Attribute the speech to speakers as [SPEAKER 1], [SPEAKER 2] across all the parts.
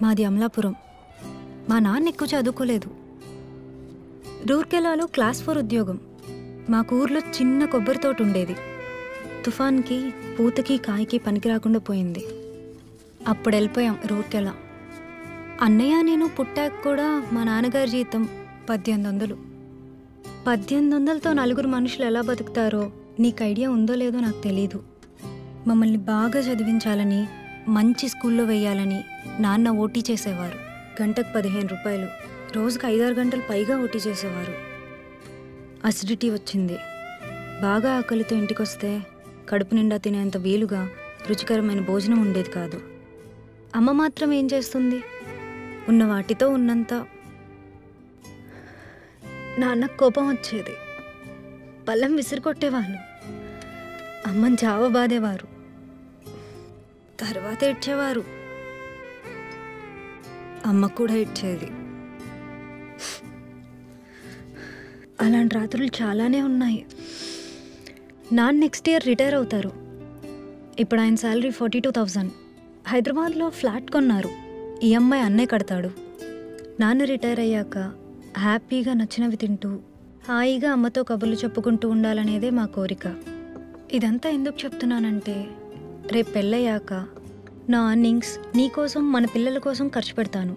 [SPEAKER 1] మాది అమలాపురం. మా నాన్న ఎక్కువ చదువుకోలేదు. రూర్కెలాలో క్లాస్ 4 ఉద్యోగం. మాకు ఊర్లో చిన్న కొబ్బరి తోట ఉండేది. తుఫాన్కి పూతకి కాయకి పనికి రాకుండా పోయింది. అప్పుడు వెళ్ళిపోయాం రూర్కెలా. అన్నయ్య నేను పుట్టాక కూడా మా నాన్నగారి జీతం 1800. 1800తో 4 మనుషులు ఎలా బతుకుతారో నీకు ఐడియా ఉందో లేదో నాకు తెలీదు. మమ్మల్ని బాగా చదివించాలని, మంచి స్కూల్లో వేయాలని నాన్న ఓటీ చేసేవారు. గంటకు 15 రూపాయలు, రోజుకు 5-6 గంటలు పైగా ఓటీ చేసేవారు. అసిడిటీ వచ్చింది. బాగా ఆకలితో ఇంటికొస్తే కడుపు నిండా తినేంత వీలుగా రుచికరమైన భోజనం ఉండేది కాదు. అమ్మ మాత్రం ఏం చేస్తుంది? ఉన్న వాటితో ఉన్నంత. నాన్నకు కోపం వచ్చేది. పళ్ళెం విసిరికొట్టేవాళ్ళు. అమ్మని జావ బాధేవారు. తర్వాత ఏడ్చేవారు. అమ్మ కూడా ఏడ్చేది. అలాంటి రాత్రులు చాలానే ఉన్నాయి. నాన్న నెక్స్ట్ ఇయర్ రిటైర్ అవుతారు. ఇప్పుడు ఆయన శాలరీ 42,000. హైదరాబాద్లో ఫ్లాట్ కొన్నారు. ఈఎంఐ అన్నయ్య కడతాడు. నాన్న రిటైర్ అయ్యాక హ్యాపీగా నచ్చినవి తింటూ హాయిగా అమ్మతో కబుర్లు చెప్పుకుంటూ ఉండాలనేదే మా కోరిక. ఇదంతా ఎందుకు చెప్తున్నానంటే, రేపు పెళ్ళయ్యాక నా అర్నింగ్స్ నీకోసం, మన పిల్లల కోసం ఖర్చు పెడతాను.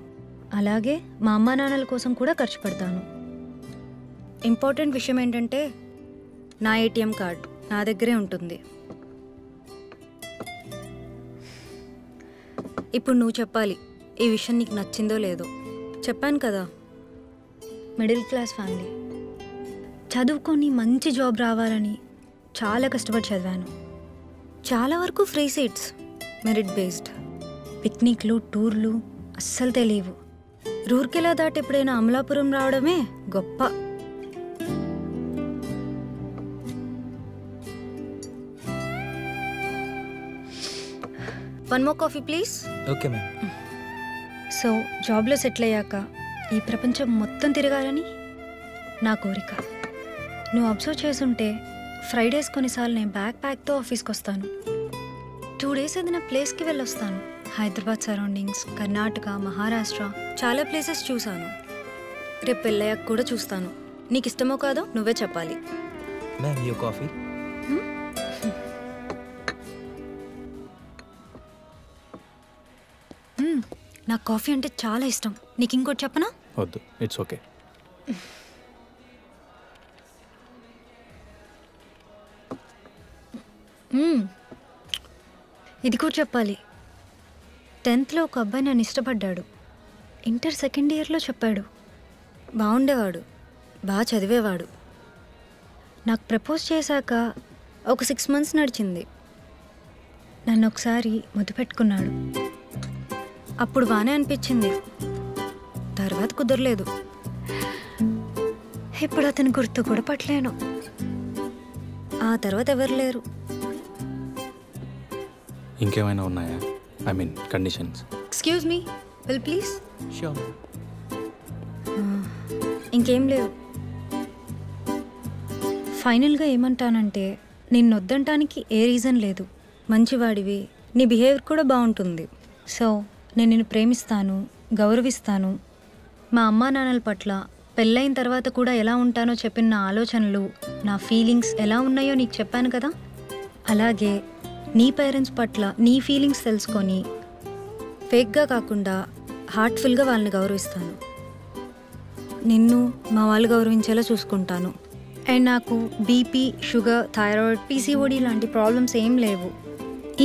[SPEAKER 1] అలాగే మా అమ్మా నాన్నల కోసం కూడా ఖర్చు పెడతాను. ఇంపార్టెంట్ విషయం ఏంటంటే, నా ఏటీఎం కార్డు నా దగ్గరే ఉంటుంది. ఇప్పుడు నువ్వు చెప్పాలి ఈ విషయం నీకు నచ్చిందో లేదో. చెప్పాను కదా, మిడిల్ క్లాస్ ఫ్యామిలీ. చదువుకొని మంచి జాబ్ రావాలని చాలా కష్టపడి చదివాను. చాలా వరకు ఫ్రీ సీట్స్, మెరిట్ బేస్డ్. పిక్నిక్లు, టూర్లు అస్సలు తెలియవు. రూర్కెలా దాటి ఎప్పుడైనా అమలాపురం రావడమే గొప్ప. One more coffee please.
[SPEAKER 2] Okay ma'am.
[SPEAKER 1] So జాబ్లో సెటిల్ అయ్యాక ఈ ప్రపంచం మొత్తం తిరగాలని నా కోరిక. నువ్వు అబ్జర్వ్ చేసుంటే ఫ్రైడేస్ కొన్నిసార్లు నేను బ్యాక్ ప్యాక్తో ఆఫీస్కి వస్తాను. 2 డేస్ ఏదైనా ప్లేస్కి వెళ్ళొస్తాను. హైదరాబాద్ సరౌండింగ్స్, కర్ణాటక, మహారాష్ట్ర చాలా ప్లేసెస్ చూశాను. రేపు పెళ్ళయ్యాక కూడా చూస్తాను. నీకు ఇష్టమో కాదో నువ్వే చెప్పాలి.
[SPEAKER 2] Ma'am you coffee.
[SPEAKER 1] నాకు కాఫీ అంటే చాలా ఇష్టం. నీకు ఇంకోటి చెప్పనా?
[SPEAKER 2] వద్దు, ఇట్స్ ఓకే.
[SPEAKER 1] ఇది కూడా చెప్పాలి. 10th ఒక అబ్బాయి నన్ను ఇష్టపడ్డాడు. ఇంటర్ సెకండ్ ఇయర్లో చెప్పాడు. బాగుండేవాడు, బాగా చదివేవాడు. నాకు ప్రపోజ్ చేశాక ఒక 6 months నడిచింది. నన్ను ఒకసారి ముద్దు పెట్టుకున్నాడు. అప్పుడు బాగానే అనిపించింది. తర్వాత కుదరలేదు. ఇప్పుడు అతని గుర్తు కూడా పట్టలేను. ఆ తర్వాత ఎవరు లేరు.
[SPEAKER 2] ఇంకేమైనా ఉన్నాయా? I mean conditions.
[SPEAKER 1] Excuse me, will please.
[SPEAKER 2] Sure.
[SPEAKER 1] ఇంకేం లేవు. ఫైనల్గా ఏమంటానంటే, నిన్ను వద్దంటానికి ఏ రీజన్ లేదు. మంచివాడివి, నీ బిహేవియర్ కూడా బాగుంటుంది. సో నేను నిన్ను ప్రేమిస్తాను, గౌరవిస్తాను. మా అమ్మా నాన్నల పట్ల పెళ్ళైన తర్వాత కూడా ఎలా ఉంటానో చెప్పిన నా ఆలోచనలు, నా ఫీలింగ్స్ ఎలా ఉన్నాయో నీకు చెప్పాను కదా. అలాగే నీ పేరెంట్స్ పట్ల నీ ఫీలింగ్స్ తెలుసుకొని ఫేక్గా కాకుండా హార్ట్ఫుల్గా వాళ్ళని గౌరవిస్తాను. నిన్ను మా వాళ్ళు గౌరవించేలా చూసుకుంటాను. అండ్ నాకు బీపీ, షుగర్, థైరాయిడ్, పీసీఓడి లాంటి ప్రాబ్లమ్స్ ఏం లేవు.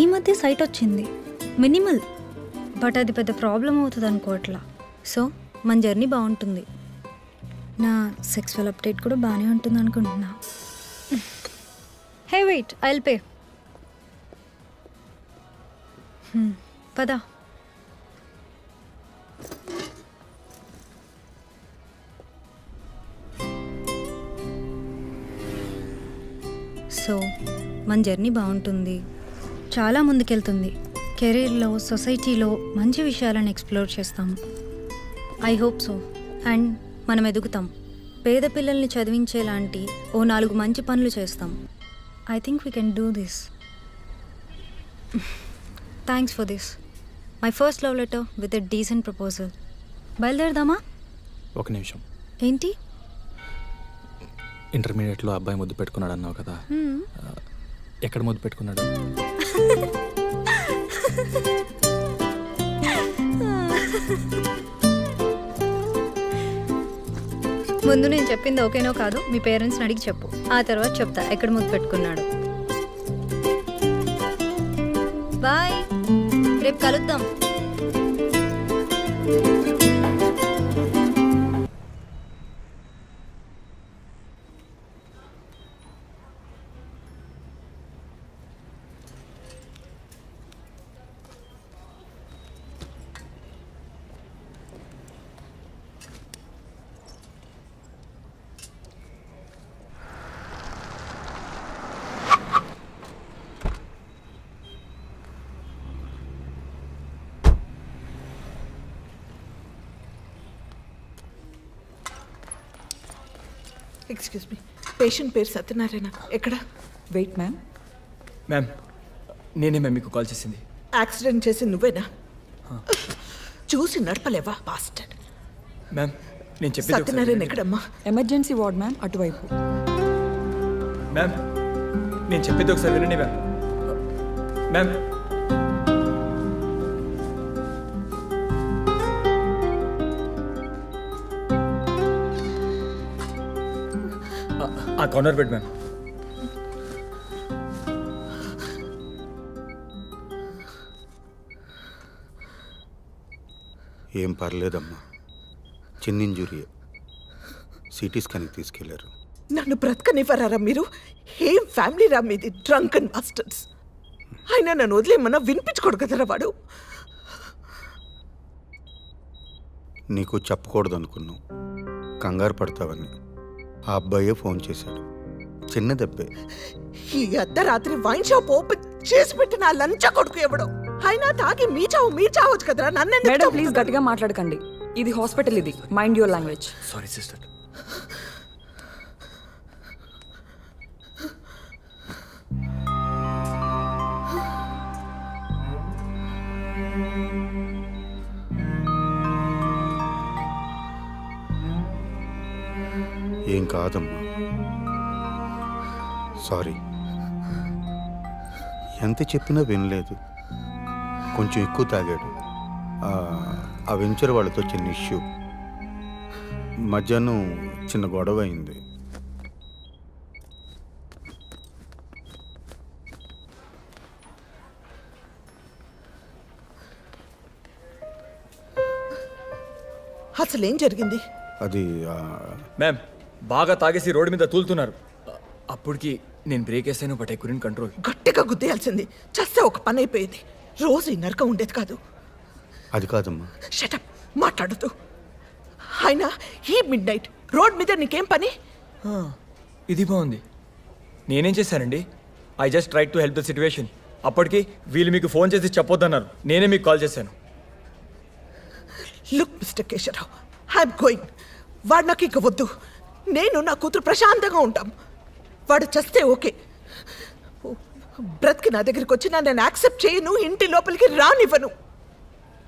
[SPEAKER 1] ఈ మధ్య సైట్ వచ్చింది, మినిమల్, బట్ అది పెద్ద ప్రాబ్లం అవుతుంది అనుకోవట్లా. సో మన జర్నీ బాగుంటుంది. నా సెక్సువల్ అప్డేట్ కూడా బాగానే ఉంటుంది అనుకుంటున్నా. Hey wait, I will pay. పదా. సో మన జర్నీ బాగుంటుంది, చాలా ముందుకెళ్తుంది. కెరీర్లో, సొసైటీలో మంచి విషయాలను ఎక్స్ప్లోర్ చేస్తాం. I hope so. అండ్ మనం ఎదుగుతాం. పేద పిల్లల్ని చదివించేలాంటి ఓ 4 మంచి పనులు చేస్తాం. I think we can do this. Thanks for this. My first love letter with a decent proposal. బయలుదేరదామా?
[SPEAKER 2] ఒక నిమిషం.
[SPEAKER 1] ఏంటి?
[SPEAKER 2] ఇంటర్మీడియట్లో అబ్బాయి ముద్దు పెట్టుకున్నాడు అన్నావు కదా, ఎక్కడ ముద్దు పెట్టుకున్నాడు?
[SPEAKER 1] ముందు నేను చెప్పింది ఓకేనో కాదు మీ పేరెంట్స్ని అడిగి చెప్పు, ఆ తర్వాత చెప్తా ఎక్కడ ముద్దు పెట్టుకున్నాడు. బాయ్, రేపు కలుద్దాం.
[SPEAKER 3] ఎక్స్క్యూజ్ మీ, పేషెంట్ పేరు సత్యనారాయణ. ఎక్కడ?
[SPEAKER 4] Wait ma'am.
[SPEAKER 5] మ్యామ్ నేనే మ్యామ్ మీకు కాల్ చేసింది.
[SPEAKER 3] యాక్సిడెంట్ చేసి నువ్వేనా? చూసి నడపలేవా బాస్టర్డ్?
[SPEAKER 5] మ్యామ్ నేను చెప్పేది
[SPEAKER 3] సత్యనారాయణ ఎక్కడమ్మా?
[SPEAKER 4] ఎమర్జెన్సీ వార్డ్ మ్యామ్, అటువైపు.
[SPEAKER 5] మ్యామ్ నేను చెప్పేది ఒకసారి వినండి మ్యామ్. మ్యామ్ ఆ కార్నర్ బెడ్ మ్యామ్.
[SPEAKER 6] ఏం పర్లేదమ్మా, చిన్న ఇంజురీ, సిటీ స్కాన్కి తీసుకెళ్లారు.
[SPEAKER 3] నన్ను బ్రతకనివ్వరారా మీరు? ఏం ఫ్యామిలీ రా మీది? Drunk and bastards. అయినా నన్ను వదిలేమన్నా వినిపించుకోడు కదరా వాడు.
[SPEAKER 6] నీకు చెప్పకూడదు అనుకున్నావు, కంగారు పడతావని. ఆ అబ్బాయే ఫోన్ చేశాడు, చిన్న దెబ్బే.
[SPEAKER 3] ఈ అర్ధరాత్రి వైన్ షాప్ ఓపెన్ చేసి పెట్టిన ఆ లంచ కొడుకు ఎవడో. అయినా తాగి మీరు చావచ్చు కదరా. నన్ను
[SPEAKER 4] మేడం ప్లీజ్ గట్టిగా మాట్లాడకండి, ఇది హాస్పిటల్, ఇది mind your language.
[SPEAKER 5] Sorry sister.
[SPEAKER 6] ఏం కాదమ్మా, సారీ. ఎంత చెప్పినా వినలేదు, కొంచెం ఎక్కువ తాగాడు. ఆ వెంచర్ వాళ్ళతో చిన్న ఇష్యూ, మధ్యాహ్నం చిన్న గొడవ అయింది.
[SPEAKER 3] అసలేం జరిగింది?
[SPEAKER 6] అది
[SPEAKER 5] మ్యామ్ బాగా తాగేసి రోడ్డు మీద తూలుతున్నారు. అప్పటికి నేను బ్రేక్ వేసాను, బట్ ఐ కుడెంట్ కంట్రోల్.
[SPEAKER 3] గట్టిగా గుద్దేయాల్సింది, చస్తే ఒక పని అయిపోయేది. రోజు ఈ నరకం ఉండేది కాదు.
[SPEAKER 6] అది కాదమ్మా.
[SPEAKER 3] షటప్, మాట్లాడదు. అయినా ఈ మిడ్ నైట్ రోడ్ మీద నీకేం పని?
[SPEAKER 5] ఇది బాగుంది. నేనేం చేశానండి? I just try to help the situation. అప్పటికి వీళ్ళు మీకు ఫోన్ చేసి చెప్పొద్దన్నారు, నేనే మీకు కాల్ చేశాను.
[SPEAKER 3] Look mister Keshava Rao, I'm going. వాడు నాకు ఇక వద్దు. నేను నా కూతురు ప్రశాంతంగా ఉంటాం. వాడు చస్తే ఓకే, బ్రతికి నా దగ్గరికి వచ్చినా నేను యాక్సెప్ట్ చేయను, ఇంటి లోపలికి రానివ్వను.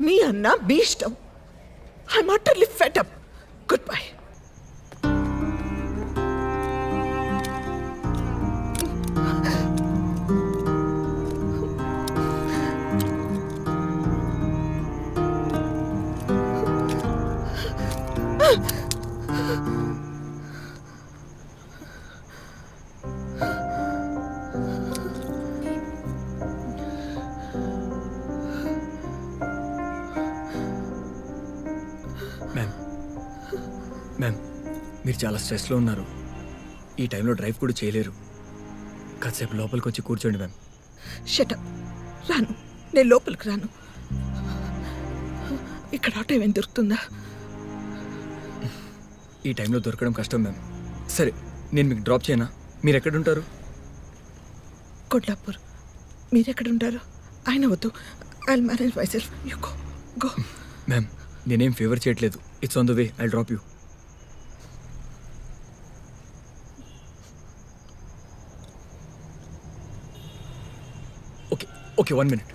[SPEAKER 3] మీ అన్న మీ ఇష్టం. I'm utterly fed up. Good bye.
[SPEAKER 5] Ma'am మీరు చాలా స్ట్రెస్లో ఉన్నారు, ఈ టైంలో డ్రైవ్ కూడా చేయలేరు. కాసేపు లోపలికి వచ్చి కూర్చోండి మ్యామ్.
[SPEAKER 3] షటప్, రాను. నేను లోపలికి రాను. ఇక్కడ ఆటో ఏమైనా దొరుకుతుందా?
[SPEAKER 5] ఈ టైంలో దొరకడం కష్టం మ్యామ్. సరే నేను మీకు డ్రాప్ చేయనా? మీరు ఎక్కడుంటారు?
[SPEAKER 3] కొల్లాపూర్. మీరెక్కడుంటారు? ఆయన వద్దు, I will manage my self. You go go.
[SPEAKER 5] Ma'am నేనేం ఫేవర్ చేయట్లేదు, it's on the way, I drop you. Okay okay, 1 minute.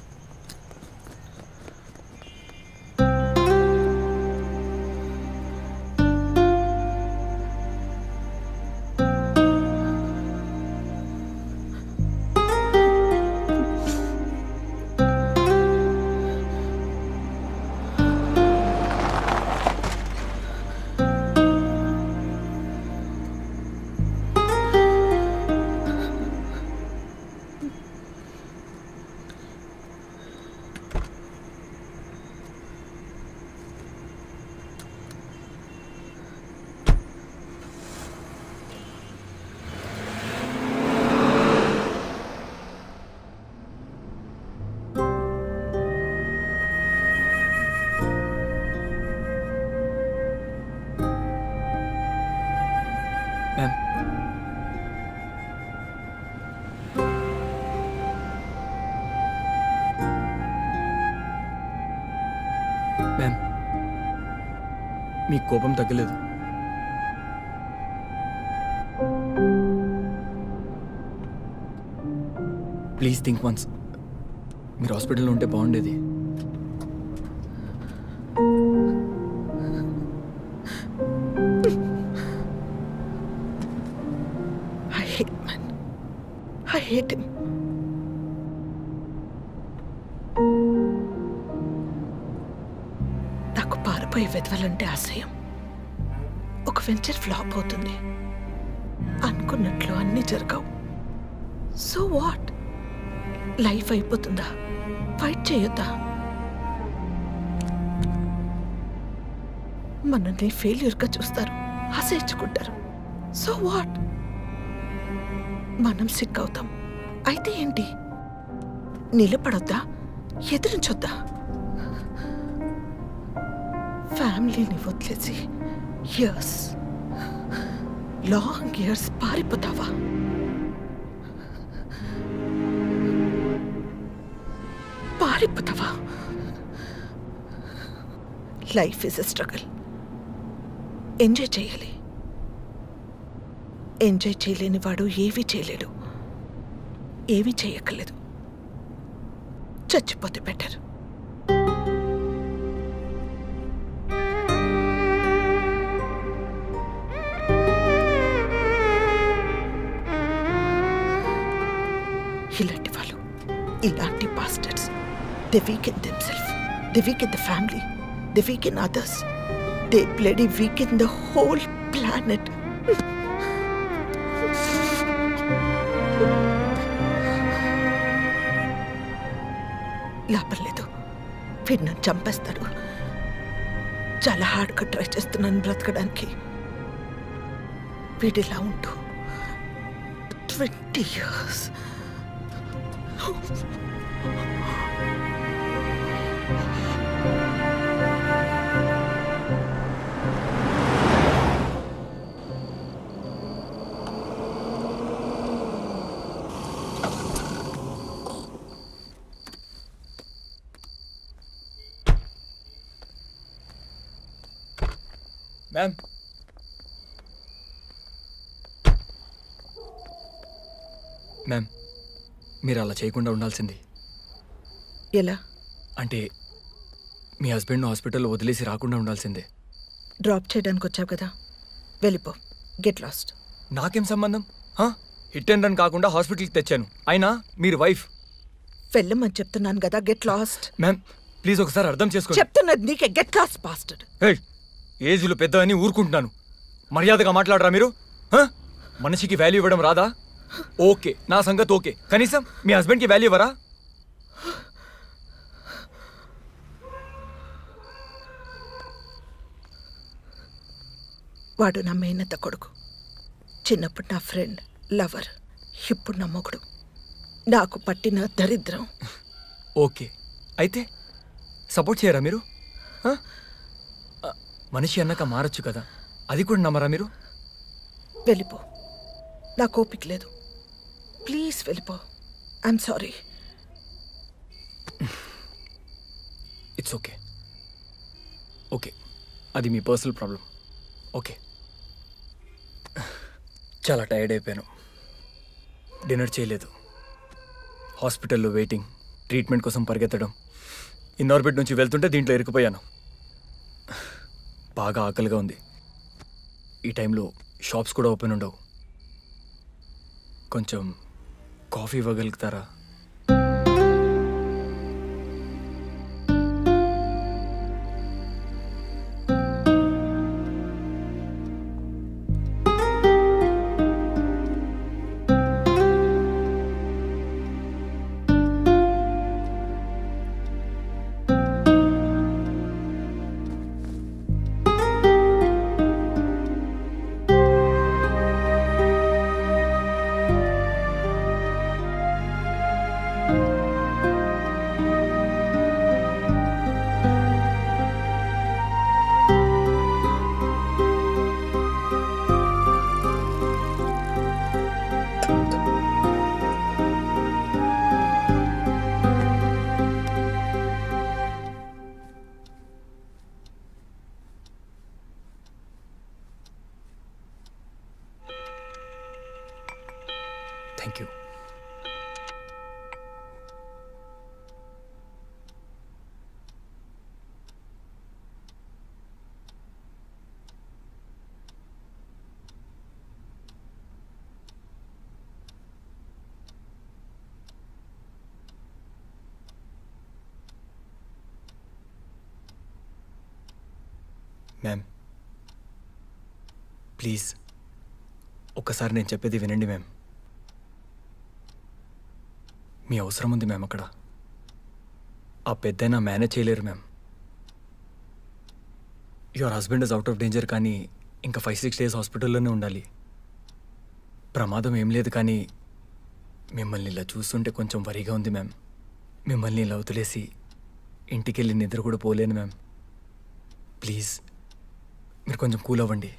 [SPEAKER 5] మీ కోపం తగ్గలేదు. Please think once. మీరు హాస్పిటల్లో ఉంటే బాగుండేది.
[SPEAKER 3] I hate him. నాకు పారిపోయే వెధవలంటే అసహ్యం. ఒక వెంచర్ ఫ్లాప్ అవుతుంది, అనుకున్నట్లు అన్నీ జరగవు. So what? లైఫ్ అయిపోతుందా? ఫైట్ చేయొద్దా? మనల్ని ఫెయిల్యూర్గా చూస్తారు, అసహించుకుంటారు. So what? మనం సిక్ అవుతాం. అయితే ఏంటి? నిలబడొద్దా? ఎదిరించొద్దా? ఫ్యామిలీని వదిలేసి ఇయర్స్, లాంగ్ ఇయర్స్ పారిపోతావా? పారిపోతావా? Life is a struggle. Enjoy చేయాలి. ఎంజాయ్ చేయలేని వాడు ఏమీ చేయలేడు. ఏమీ చేయక్కర్లేదు. చచ్చిపోతే బెటర్. ఇలాంటి వాళ్ళు, ఇలాంటి bastards, they weak in themself, they weak in the family, they weak in others, they bloody weak in the whole planet. లాభం లేదు. వీడు నన్ను చంపేస్తాడు. చాలా హార్డ్గా ట్రై చేస్తున్నాను బ్రతకడానికి. వీడిలా ఉంటూ 20 years.
[SPEAKER 5] మ్యామ్, మ్యామ్, మీరు అలా చేయకుండా ఉండాల్సింది.
[SPEAKER 3] ఎలా?
[SPEAKER 5] అంటే మీ హస్బెండ్ను హాస్పిటల్లో వదిలేసి రాకుండా ఉండాల్సిందే.
[SPEAKER 3] డ్రాప్ చేయడానికి వచ్చావు కదా, వెళ్ళిపో. Get lost.
[SPEAKER 5] నాకేం సంబంధం? హిట్ అండ్ రన్ కాకుండా హాస్పిటల్కి తెచ్చాను. అయినా మీరు వైఫ్.
[SPEAKER 3] వెళ్ళమని చెప్తున్నాను కదా, గెట్ లాస్ట్.
[SPEAKER 5] మ్యామ్ ప్లీజ్ ఒకసారి అర్థం చేసుకోండి.
[SPEAKER 3] చెప్తున్నది నీకే. Get lost bastard.
[SPEAKER 5] ఏజ్లు పెద్ద అని ఊరుకుంటున్నాను. మర్యాదగా మాట్లాడరా మీరు? మనిషికి వాల్యూ ఇవ్వడం రాదా? ఓకే, నా సంగతి ఓకే. కనీసం మీ హస్బెండ్కి వాల్యూ ఇవ్వరా?
[SPEAKER 3] వాడు నా మేనత్త కొడుకు. చిన్నప్పుడు నా ఫ్రెండ్, లవర్. ఇప్పుడు నా మొగుడు. నాకు పట్టిన దరిద్రం.
[SPEAKER 5] ఓకే, అయితే సపోర్ట్ చేయరా మీరు? మనిషి అన్నాక మారచ్చు కదా, అది కూడా నమ్మరా మీరు?
[SPEAKER 3] వెళ్ళిపో. నాకు ఓపిక లేదు. ప్లీజ్ వెళ్ళిపో. I'm sorry.
[SPEAKER 5] It's okay. Okay, అది మీ పర్సనల్ ప్రాబ్లం. ఓకే, చాలా టైర్డ్ అయిపోయాను. డిన్నర్ చేయలేదు. హాస్పిటల్లో వెయిటింగ్, ట్రీట్మెంట్ కోసం పరిగెత్తడం. ఇన్నార్బిట్ నుంచి వెళ్తుంటే దీంట్లో ఇరుక్కుపోయాను. బాగా ఆకలిగా ఉంది. ఈ టైంలో షాప్స్ కూడా ఓపెన్ ఉండవు. కొంచెం కాఫీ ఇవ్వగలుగుతారా? Thank you. మ్యామ్ ప్లీజ్ ఒక్కసారి నేను చెప్పేది వినండి మ్యామ్. మీ అవసరం ఉంది మ్యామ్ అక్కడ. ఆ పెద్దయినా మేనేజ్ చేయలేరు ma'am. Your husband is out of danger, కానీ ఇంకా 5-6 days హాస్పిటల్లోనే ఉండాలి. ప్రమాదం ఏం లేదు, కానీ మిమ్మల్ని ఇలా చూస్తుంటే కొంచెం వరిగా ఉంది మ్యామ్. మిమ్మల్ని ఇలా వదిలేసి ఇంటికి వెళ్ళి నిద్ర కూడా పోలేను మ్యామ్. ప్లీజ్ మీరు కొంచెం కూల్ అవ్వండి.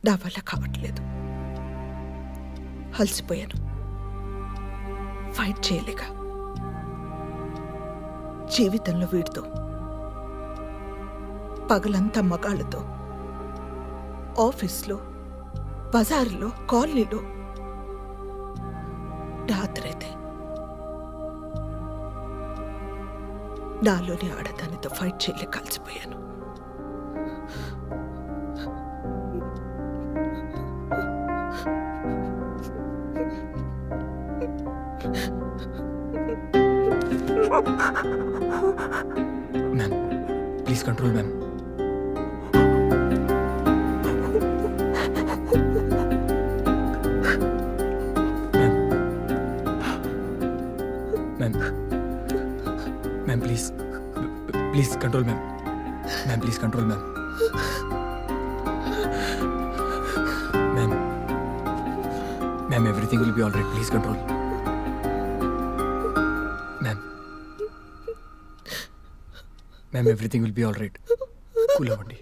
[SPEAKER 3] నా వల్ల కావట్లేదు. అలసిపోయాను. ఫైట్ చేయలేక జీవితంలో వీడితో పగలంతా మగాళ్ళతో, ఆఫీస్లో, బజారులో, కాలనీలో, రాత్రైతే నాలోని ఆడదానితో ఫైట్ చేయలేక కలిసిపోయాను.
[SPEAKER 5] Ma'am please control ma'am. Ma'am please please control ma'am. Ma'am please control ma'am. Ma'am everything will be all right. Please control ma'am. Ma'am everything will be all right. Cool అవ్వండి.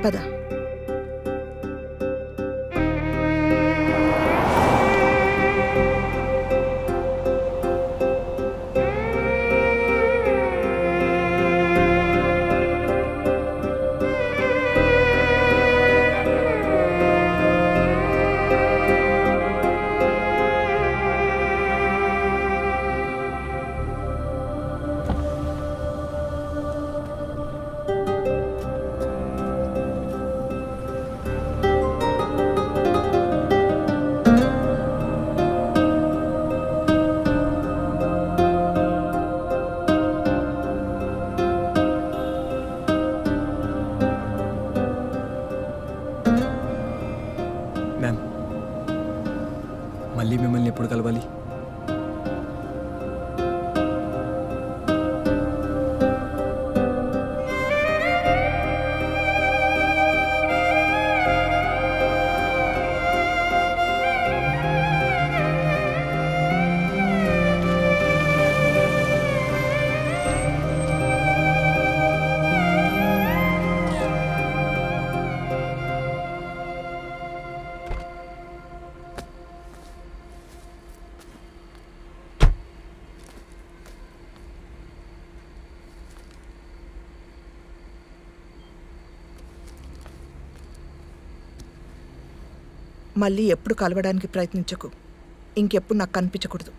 [SPEAKER 3] పద. మ్యామ్ మళ్ళీ మిమ్మల్ని ఎప్పుడు కలవాలి? మళ్ళీ ఎప్పుడు కలవడానికి ప్రయత్నించకు. ఇంకెప్పుడు నాకు కనిపించకూడదు.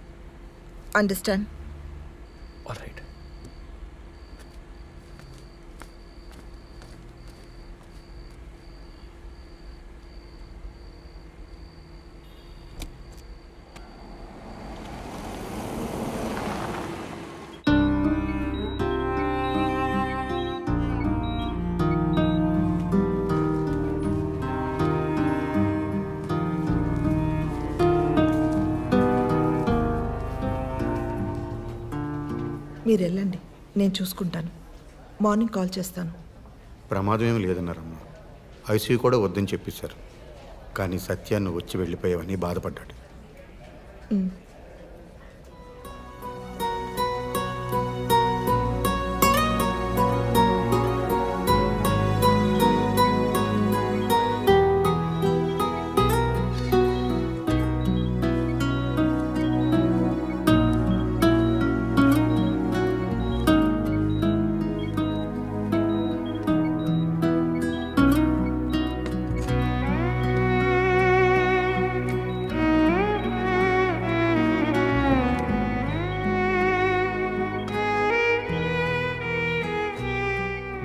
[SPEAKER 3] అండర్స్టాండ్?
[SPEAKER 5] All right.
[SPEAKER 3] మీరు వెళ్ళండి, నేను చూసుకుంటాను. మార్నింగ్ కాల్ చేస్తాను.
[SPEAKER 6] ప్రమాదం ఏమి లేదన్నారమ్మా. ఐసీయూ కూడా వద్దని చెప్పేశారు. కానీ సత్యాన్ని వచ్చి వెళ్ళిపోయావని బాధపడ్డాడు.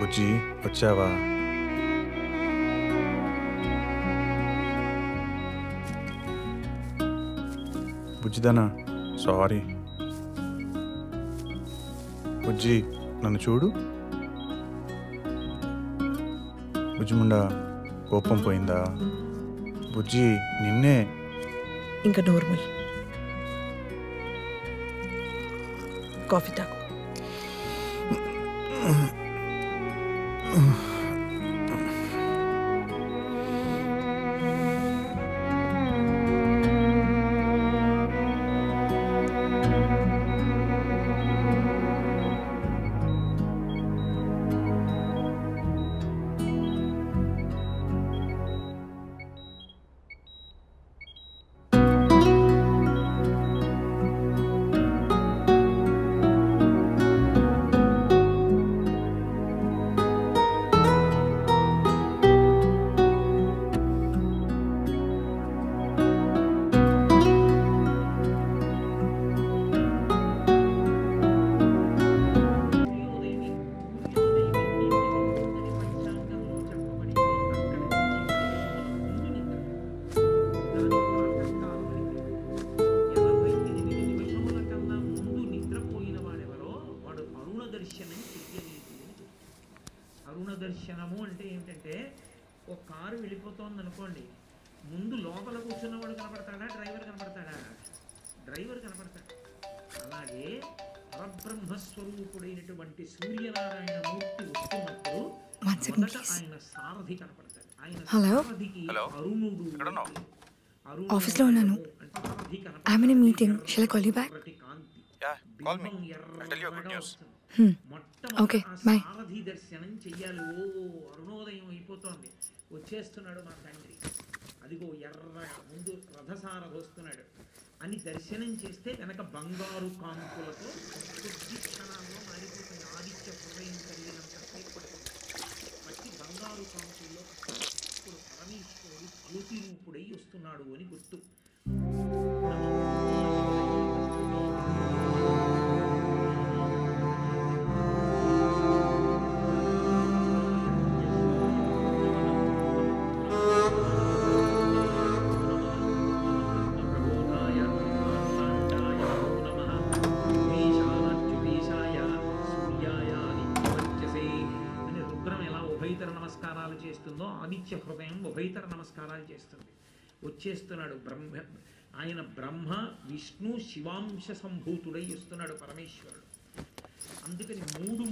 [SPEAKER 7] బుజ్జి వచ్చావా? బుజ్జిదానా, సారీ. బుజ్జి నన్ను చూడు. బుజ్జిముండా కోపం పోయిందా? బుజ్జి నిన్నే.
[SPEAKER 3] ఇంకా నార్మల్. కాఫీ తాగు.
[SPEAKER 8] దర్శనము అంటే ఏమిటంటే ఒక కారు వెళ్ళిపోతోంది అనుకోండి, ముందు లోపల కూర్చున్నవాడు కనపడతాడా, డ్రైవర్ కనపడతాడా? డ్రైవర్ కనపడతాడు. అలాగే పరబ్రహ్మస్వరూపుడైనటువంటి సూర్యనారాయణ మూర్తి వస్తున్నప్పుడు మొదట ఆయన సారథి కనపడతాడు. ఆయన సారథికి అరుణుడు.
[SPEAKER 9] ఆఫీస్లో ఉన్నాను. I am in a meeting. Shall I call you back? Okay bye.
[SPEAKER 8] Sarathi దర్శనం చెయ్యాలి. ఓ అరుణోదయం అయిపోతోంది, వచ్చేస్తున్నాడు మా తండ్రి, అదిగో ఎర్ర ముందు రథసారథి వస్తున్నాడు అని దర్శనం చేస్తే వెనక బంగారు కాంతులతో కొద్ది క్షణాల్లో మారిపోతుంది. ఆదిత్య హృదయం కలిగినంత మట్టి బంగారు కాంతుల్లో ఇప్పుడు పరమేశ్వరుడు జ్యోతి రూపుడై వస్తున్నాడు అని గుర్తు. నమస్కారాలు చేస్తుందో ఆదిత్య హృదయం ఉభయతర నమస్కారాలు చేస్తుంది. వచ్చేస్తున్నాడు బ్రహ్మ. ఆయన బ్రహ్మ విష్ణు శివాంశ సంభూతుడై వస్తున్నాడు పరమేశ్వరుడు. అందుకని మూడు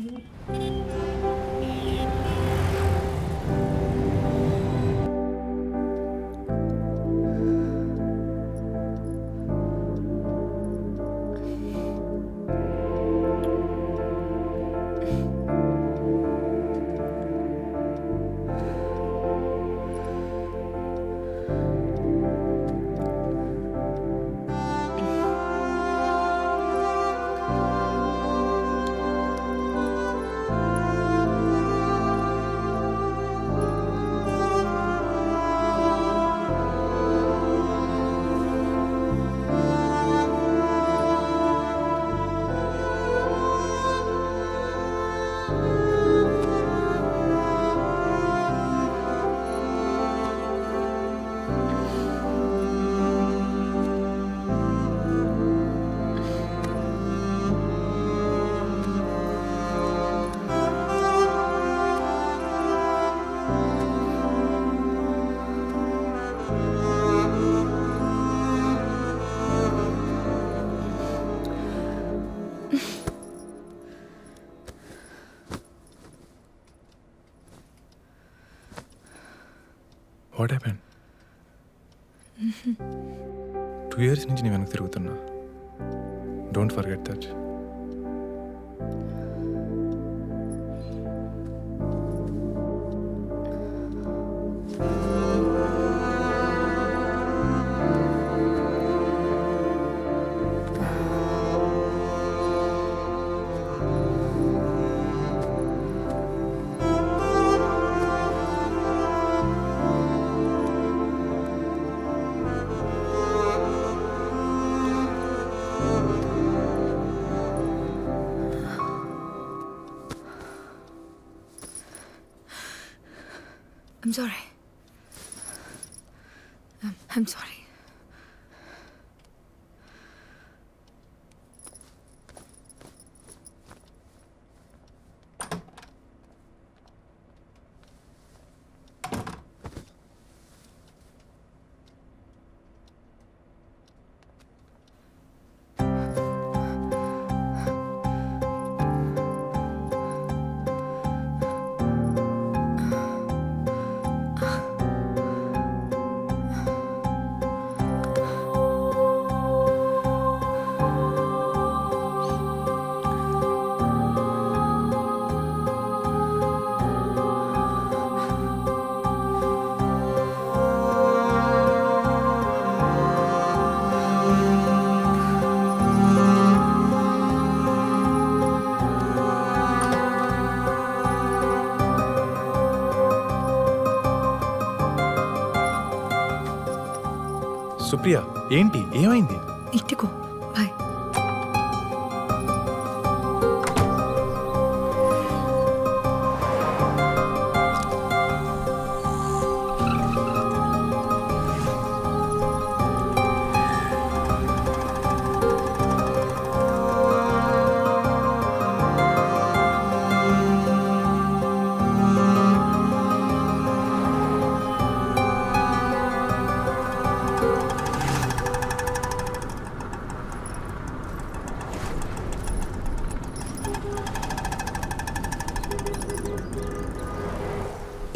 [SPEAKER 7] వాట్ హ్యాపెన్? 2 years నుంచి నీ వెనక్కి తిరుగుతున్నా. Don't forget that.
[SPEAKER 9] I'm sorry. I'm sorry.
[SPEAKER 7] Supriya, ఏంటి, ఏమైంది?
[SPEAKER 9] ఇంటికో, బాయ్.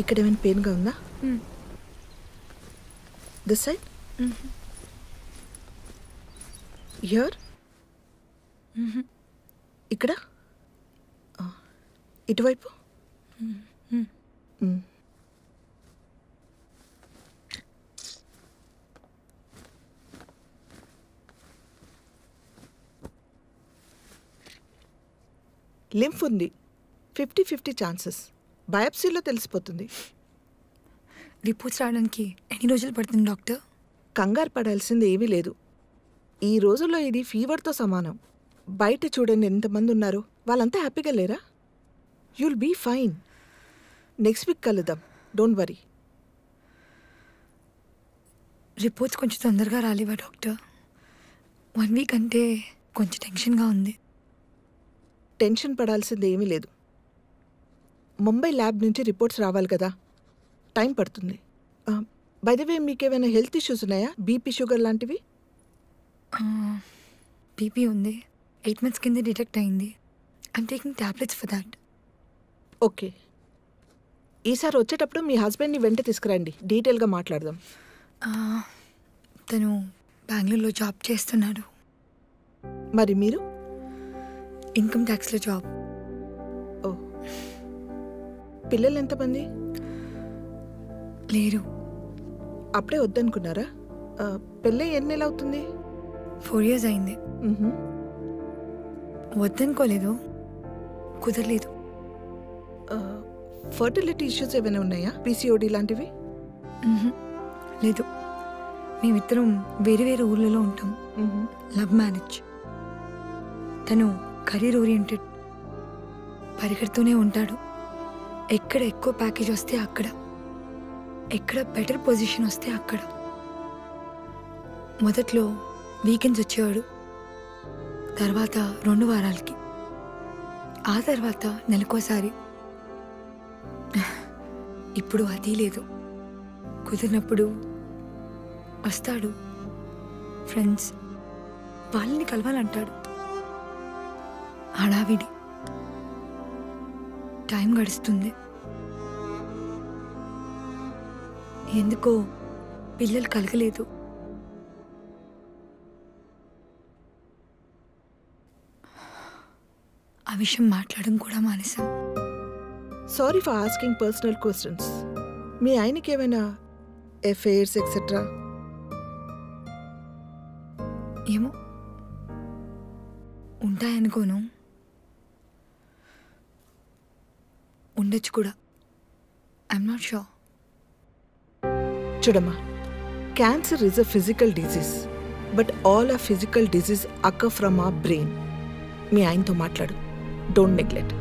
[SPEAKER 3] ఇక్కడ ఏమైనా పెయిన్గా ఉందా? This side? హియర్? ఇక్కడ? ఇటువైపు? లింఫ్ ఉంది, 50-50 ఛాన్సెస్. బయాప్సీలో తెలిసిపోతుంది.
[SPEAKER 9] రిపోర్ట్స్ రావడానికి ఎన్ని రోజులు పడుతుంది డాక్టర్?
[SPEAKER 3] కంగారు పడాల్సింది ఏమీ లేదు. ఈ రోజుల్లో ఇది ఫీవర్తో సమానం. బయట చూడండి ఎంతమంది ఉన్నారు, వాళ్ళంతా హ్యాపీగా లేరా? You'll be fine. Next week కలుద్దాం, డోంట్ వరీ.
[SPEAKER 9] రిపోర్ట్స్ కొంచెం తొందరగా రాలేవా డాక్టర్? 1 week అంటే కొంచెం టెన్షన్గా ఉంది.
[SPEAKER 3] టెన్షన్ పడాల్సింది ఏమీ లేదు. ముంబై ల్యాబ్ నుంచి రిపోర్ట్స్ రావాలి కదా, టైం పడుతుంది. బై ద వే, మీకేమైనా హెల్త్ ఇష్యూస్ ఉన్నాయా? బీపీ, షుగర్ లాంటివి?
[SPEAKER 9] బీపీ ఉంది, 8 months కింద డిటెక్ట్ అయింది. I'm taking tablets for that.
[SPEAKER 3] Okay, ఈసారి వచ్చేటప్పుడు మీ హస్బెండ్ని వెంట తీసుకురండి, డీటెయిల్గా మాట్లాడదాం.
[SPEAKER 9] తను బెంగళూరులో జాబ్ చేస్తున్నాడు.
[SPEAKER 3] మరి మీరు?
[SPEAKER 9] Income ట్యాక్స్లో job.
[SPEAKER 3] ఓ, పిల్లలు ఎంతమంది?
[SPEAKER 9] లేరు.
[SPEAKER 3] అప్పుడే వద్దనుకున్నారా? పెళ్ళి ఎన్ని నెలలు అవుతుంది?
[SPEAKER 9] 4 years అయింది. వద్దనుకోలేదు, కుదరలేదు.
[SPEAKER 3] ఫర్టిలిటీ ఇష్యూస్ ఏమైనా ఉన్నాయా? పీసీఓడి లాంటివి?
[SPEAKER 9] లేదు, మేమిద్దరం వేరే వేరే ఊర్లలో ఉంటాం. Love marriage. తను కెరీర్ ఓరియంటెడ్, పరిగెడుతూనే ఉంటాడు. ఎక్కడ ఎక్కువ ప్యాకేజ్ వస్తే అక్కడ, ఎక్కడ బెటర్ పొజిషన్ వస్తే అక్కడ. మొదట్లో వీకెండ్స్ వచ్చేవాడు, తర్వాత 2 వారాలకి, ఆ తర్వాత నెలకోసారి. ఇప్పుడు అది లేదు. కుదిరినప్పుడు వస్తాడు, ఫ్రెండ్స్ వాళ్ళని కలవాలంటాడు. హడావిడి, టైం గడుస్తుంది. ఎందుకో పిల్లలు కలగలేదు. ఆ విషయం మాట్లాడడం కూడా మానేశాం.
[SPEAKER 3] Sorry for asking personal questions. మీ ఆయనకి ఏమైనా ఎఫైర్స్ ఎక్సెట్రా?
[SPEAKER 9] ఏమో, ఉంటాయనుకోను, ఉండొచ్చు కూడా. I'm not sure.
[SPEAKER 3] చూడమ్మా, cancer is a physical disease, but all a physical disease occur from a brain. మీ ఆయనతో మాట్లాడు. Don't neglect.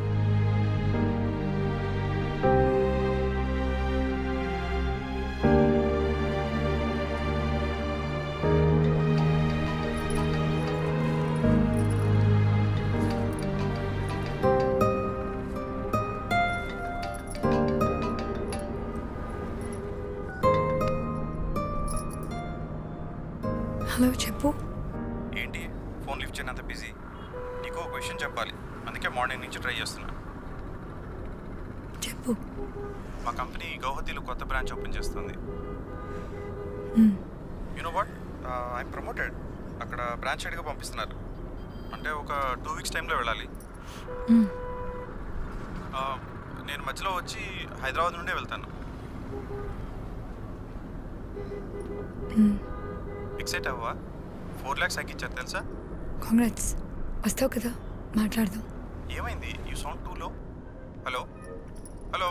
[SPEAKER 9] హలో, చెప్పు.
[SPEAKER 10] ఏంటి ఫోన్ లిఫ్ట్ చేయనంత బిజీ? నీకు ఒక విషయం చెప్పాలి, అందుకే మార్నింగ్ నుంచి ట్రై చేస్తున్నా.
[SPEAKER 9] చెప్పు.
[SPEAKER 10] మా కంపెనీ గౌహతిలో కొత్త బ్రాంచ్ ఓపెన్ చేస్తుంది. You know what, I'm promoted. అక్కడ బ్రాంచ్ హెడ్గా పంపిస్తున్నారు. అంటే ఒక 2 weeks టైంలో వెళ్ళాలి. నేను మధ్యలో వచ్చి హైదరాబాద్ నుండే వెళ్తాను. ఫిక్సెట్ అవ్వా? 4 lakhs ఇచ్చారు తెలుసా?
[SPEAKER 9] కాంగ్రాట్స్. వస్తావు కదా, మాట్లాడదాం.
[SPEAKER 10] ఏమైంది? యూ సౌండ్ టూ లో. Hello hello.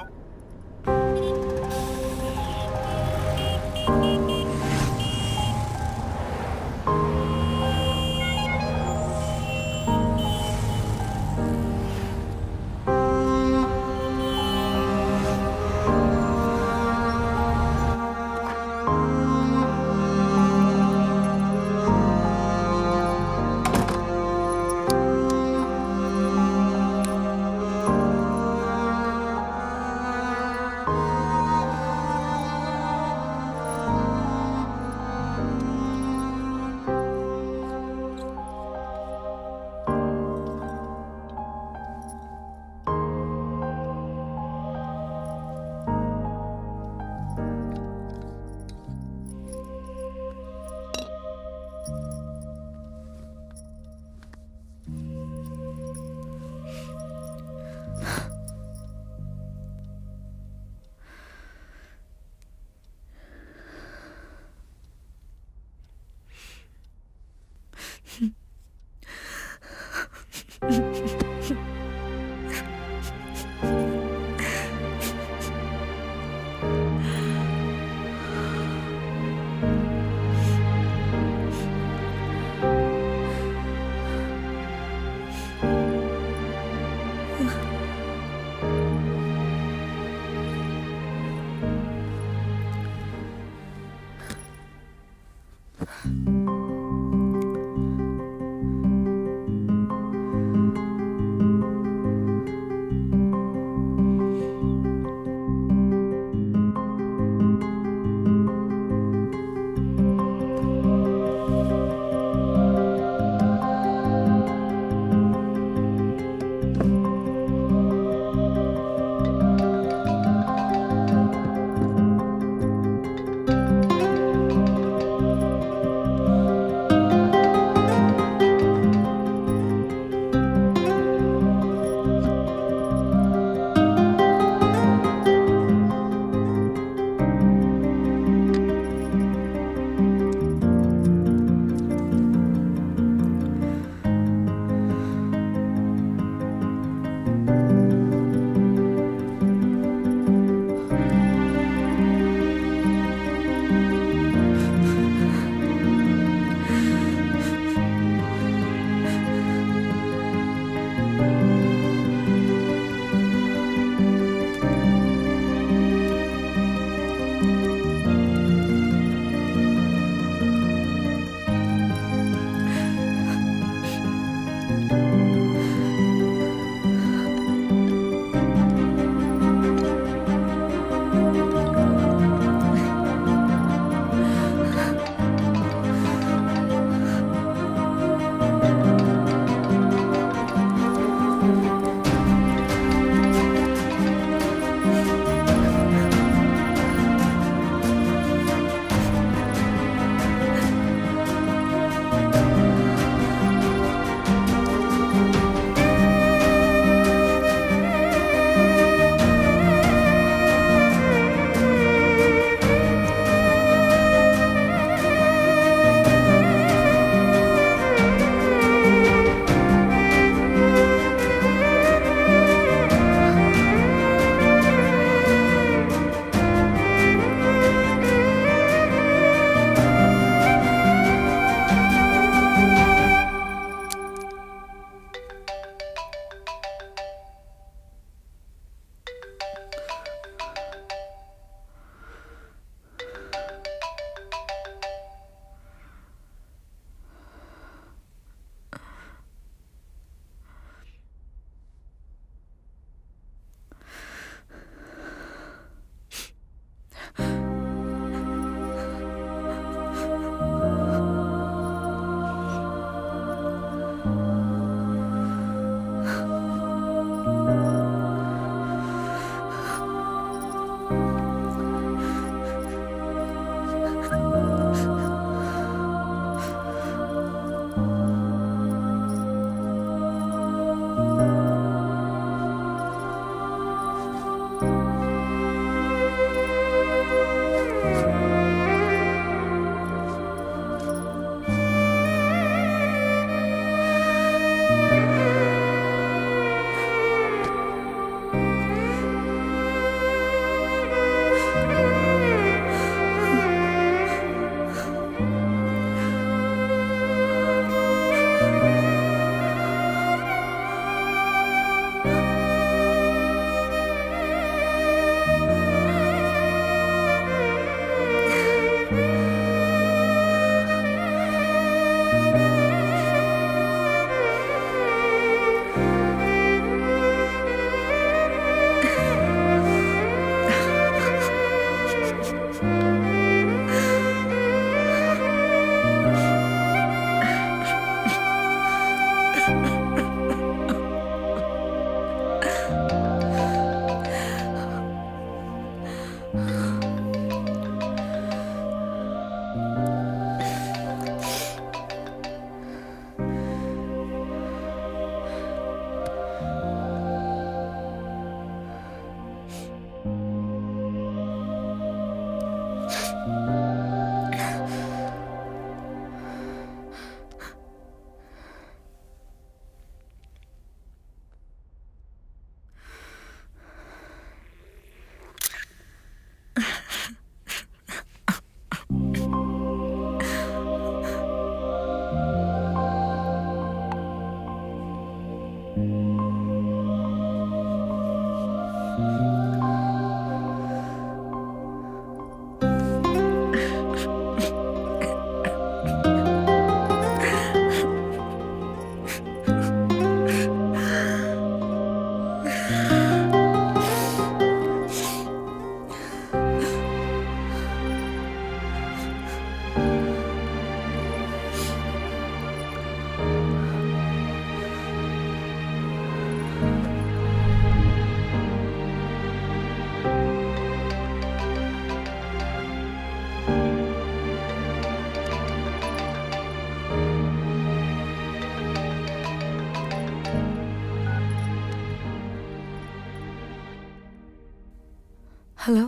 [SPEAKER 9] హలో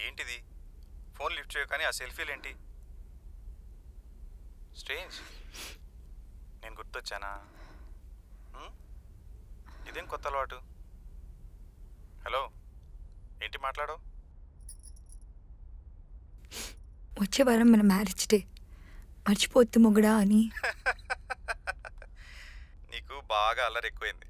[SPEAKER 10] ఏంటిది ఫోన్ లిఫ్ట్ చేయవు కానీ ఆ సెల్ఫీలు ఏంటి? స్ట్రేంజ్. నేను గుర్తొచ్చానా? ఇదేం కొత్త అలవాటు? హలో, ఏంటి మాట్లాడు?
[SPEAKER 9] వచ్చే వారం మన మ్యారేజ్ డే, మర్చిపోతు మొగడా అని.
[SPEAKER 10] నీకు బాగా అల్లరి ఎక్కువైంది.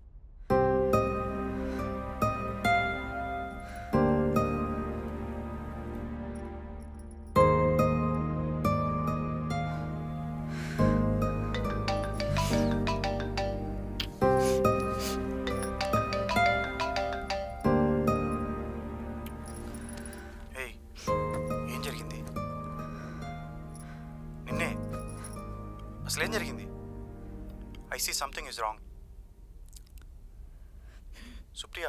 [SPEAKER 10] అసలేం జరిగింది? I see something is wrong. Supriya,